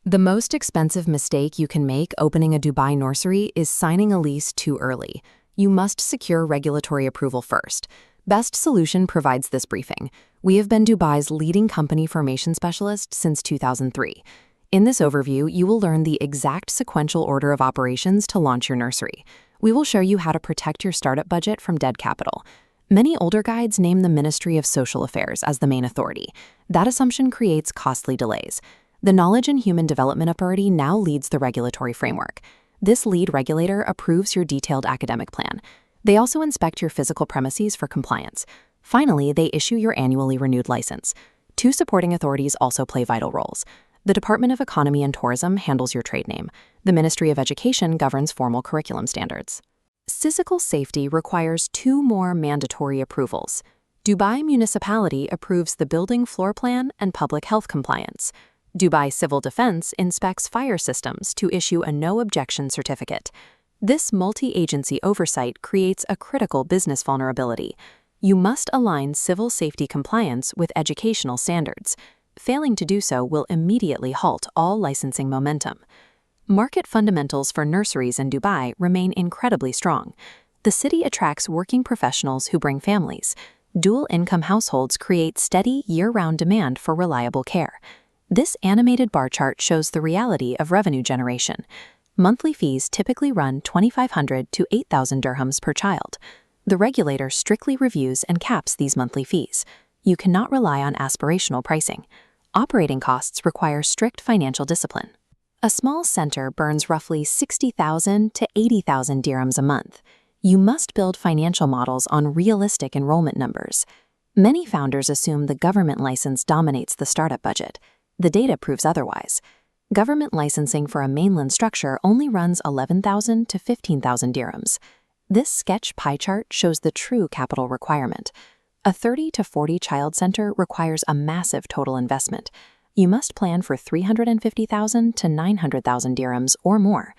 The most expensive mistake you can make opening a Dubai nursery is signing a lease too early. You must secure regulatory approval first. Best Solution provides this briefing. We have been Dubai's leading company formation specialist since 2003. In this overview, you will learn the exact sequential order of operations to launch your nursery. We will show you how to protect your startup budget from dead capital. Many older guides name the Ministry of Social Affairs as the main authority. That assumption creates costly delays. The Knowledge and Human Development Authority now leads the regulatory framework. This lead regulator approves your detailed academic plan. They also inspect your physical premises for compliance. Finally, they issue your annually renewed license. Two supporting authorities also play vital roles. The Department of Economy and Tourism handles your trade name. The Ministry of Education governs formal curriculum standards. Physical safety requires two more mandatory approvals. Dubai Municipality approves the building floor plan and public health compliance. Dubai Civil Defense inspects fire systems to issue a no-objection certificate. This multi-agency oversight creates a critical business vulnerability. You must align civil safety compliance with educational standards. Failing to do so will immediately halt all licensing momentum. Market fundamentals for nurseries in Dubai remain incredibly strong. The city attracts working professionals who bring families. Dual-income households create steady year-round demand for reliable care. This animated bar chart shows the reality of revenue generation. Monthly fees typically run 2,500 to 8,000 dirhams per child. The regulator strictly reviews and caps these monthly fees. You cannot rely on aspirational pricing. Operating costs require strict financial discipline. A small center burns roughly 60,000 to 80,000 dirhams a month. You must build financial models on realistic enrollment numbers. Many founders assume the government license dominates the startup budget. The data proves otherwise. Government licensing for a mainland structure only runs 11,000 to 15,000 dirhams. This sketch pie chart shows the true capital requirement. A 30 to 40 child center requires a massive total investment. You must plan for 350,000 to 900,000 dirhams or more.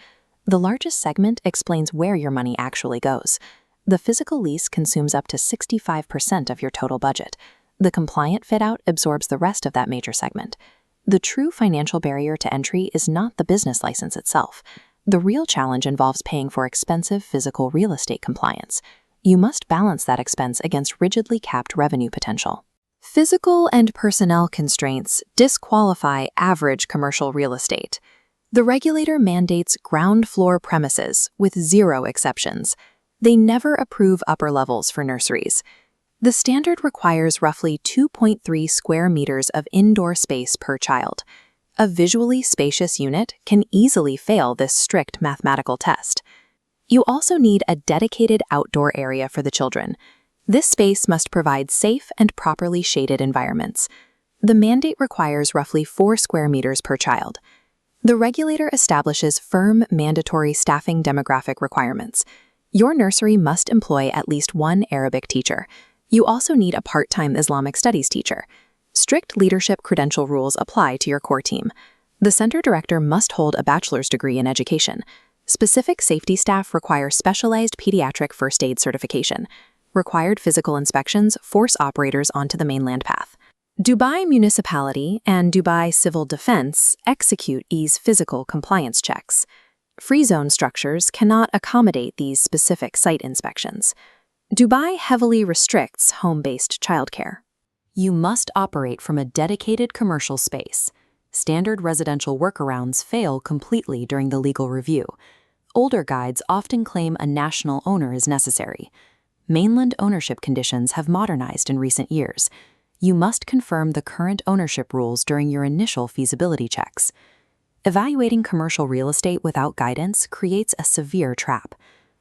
The largest segment explains where your money actually goes. The physical lease consumes up to 65% of your total budget. The compliant fit-out absorbs the rest of that major segment. The true financial barrier to entry is not the business license itself. The real challenge involves paying for expensive physical real estate compliance. You must balance that expense against rigidly capped revenue potential. Physical and personnel constraints disqualify average commercial real estate. The regulator mandates ground floor premises with zero exceptions. They never approve upper levels for nurseries. The standard requires roughly 2.3 square meters of indoor space per child. A visually spacious unit can easily fail this strict mathematical test. You also need a dedicated outdoor area for the children. This space must provide safe and properly shaded environments. The mandate requires roughly 4 square meters per child. The regulator establishes firm mandatory staffing demographic requirements. Your nursery must employ at least one Arabic teacher. You also need a part-time Islamic studies teacher. Strict leadership credential rules apply to your core team. The center director must hold a bachelor's degree in education. Specific safety staff require specialized pediatric first aid certification. Required physical inspections force operators onto the mainland path. Dubai Municipality and Dubai Civil Defense execute these physical compliance checks. Free zone structures cannot accommodate these specific site inspections. Dubai heavily restricts home-based childcare. You must operate from a dedicated commercial space. Standard residential workarounds fail completely during the legal review. Older guides often claim a national owner is necessary. Mainland ownership conditions have modernized in recent years. You must confirm the current ownership rules during your initial feasibility checks. Evaluating commercial real estate without guidance creates a severe trap.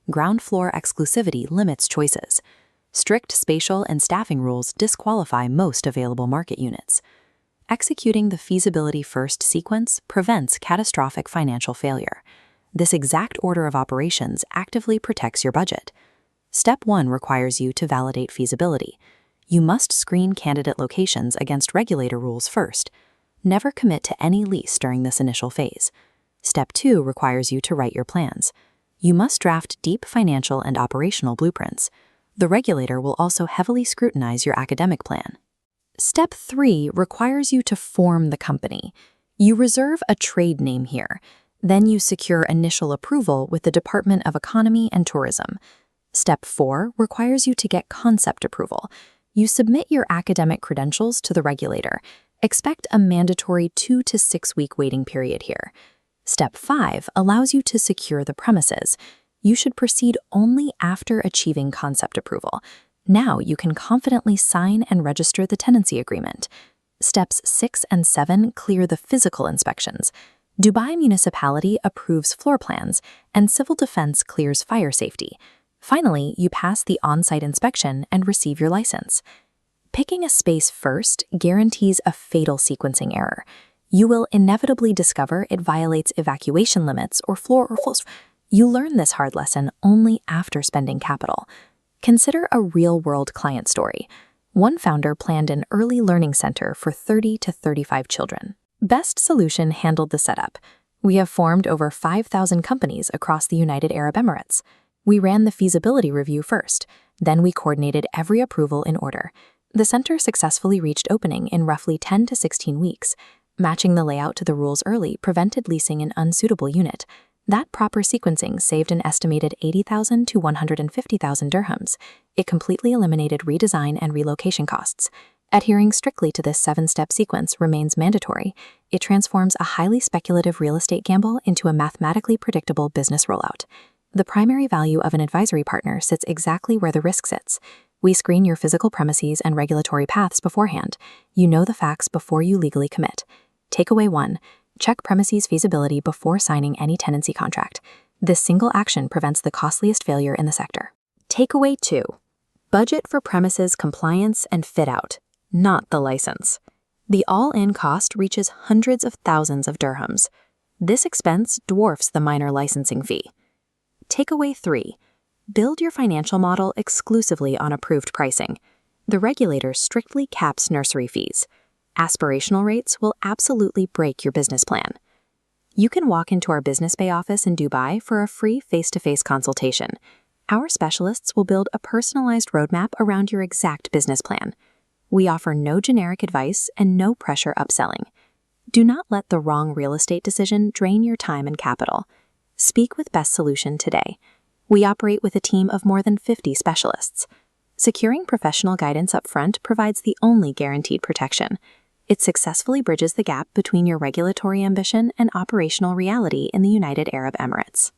Ground floor exclusivity limits choices. Strict spatial and staffing rules disqualify most available market units. Executing the feasibility-first sequence prevents catastrophic financial failure. This exact order of operations actively protects your budget. Step 1 requires you to validate feasibility. You must screen candidate locations against regulator rules first. Never commit to any lease during this initial phase. Step 2 requires you to write your plans. You must draft deep financial and operational blueprints. The regulator will also heavily scrutinize your academic plan. Step 3 requires you to form the company. You reserve a trade name here. Then you secure initial approval with the Department of Economy and Tourism. Step 4 requires you to get concept approval. You submit your academic credentials to the regulator. Expect a mandatory 2 to 6 week waiting period here. Step 5 allows you to secure the premises. You should proceed only after achieving concept approval. Now you can confidently sign and register the tenancy agreement. Steps 6 and 7 clear the physical inspections. Dubai Municipality approves floor plans, and Civil Defense clears fire safety. Finally, you pass the on-site inspection and receive your license. Picking a space first guarantees a fatal sequencing error. You will inevitably discover it violates evacuation limits or floor or floors. You learn this hard lesson only after spending capital. Consider a real-world client story. One founder planned an early learning center for 30 to 35 children. Best Solution handled the setup. We have formed over 5,000 companies across the United Arab Emirates. We ran the feasibility review first, then we coordinated every approval in order. The center successfully reached opening in roughly 10 to 16 weeks. Matching the layout to the rules early prevented leasing an unsuitable unit. That proper sequencing saved an estimated 80,000 to 150,000 dirhams. It completely eliminated redesign and relocation costs. Adhering strictly to this 7-step sequence remains mandatory. It transforms a highly speculative real estate gamble into a mathematically predictable business rollout. The primary value of an advisory partner sits exactly where the risk sits. We screen your physical premises and regulatory paths beforehand. You know the facts before you legally commit. Takeaway 1. Check premises feasibility before signing any tenancy contract. This single action prevents the costliest failure in the sector. Takeaway 2. Budget for premises compliance and fit-out, not the license. The all-in cost reaches hundreds of thousands of dirhams. This expense dwarfs the minor licensing fee. Takeaway 3. Build your financial model exclusively on approved pricing. The regulator strictly caps nursery fees. Aspirational rates will absolutely break your business plan. You can walk into our Business Bay office in Dubai for a free face-to-face consultation. Our specialists will build a personalized roadmap around your exact business plan. We offer no generic advice and no pressure upselling. Do not let the wrong real estate decision drain your time and capital. Speak with Best Solution today. We operate with a team of more than 50 specialists. Securing professional guidance up front provides the only guaranteed protection. It successfully bridges the gap between your regulatory ambition and operational reality in the United Arab Emirates.